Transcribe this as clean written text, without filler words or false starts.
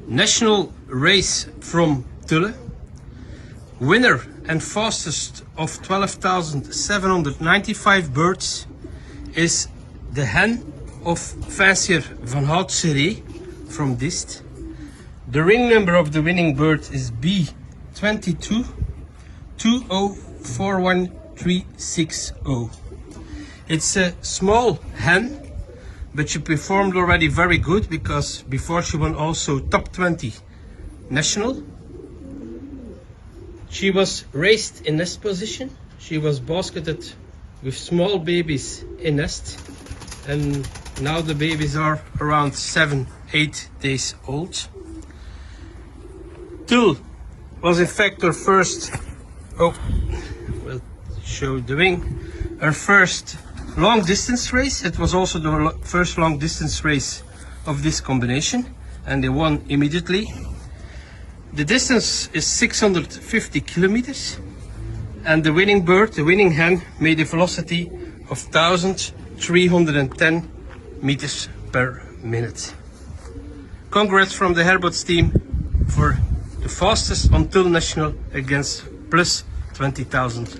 National race from Tulle. Winner and fastest of 12,795 birds is the hen of fancier Vanhoudt Serré from Diest. The ring number of the winning bird is B22 2041360. It's a small hen, but she performed already very good because before she won also top 20 national. She was raised in nest position. She was basketed with small babies in nest, and now the babies are around 7-8 days old. Tulle was in fact her first, we'll show the wing, her first long distance race. It was also the first long distance race of this combination, and they won immediately. The distance is 650 kilometers, and the winning bird, the winning hen, made a velocity of 1,310 meters per minute. Congrats from the Houdt team for the fastest on Tulle National against plus 20,000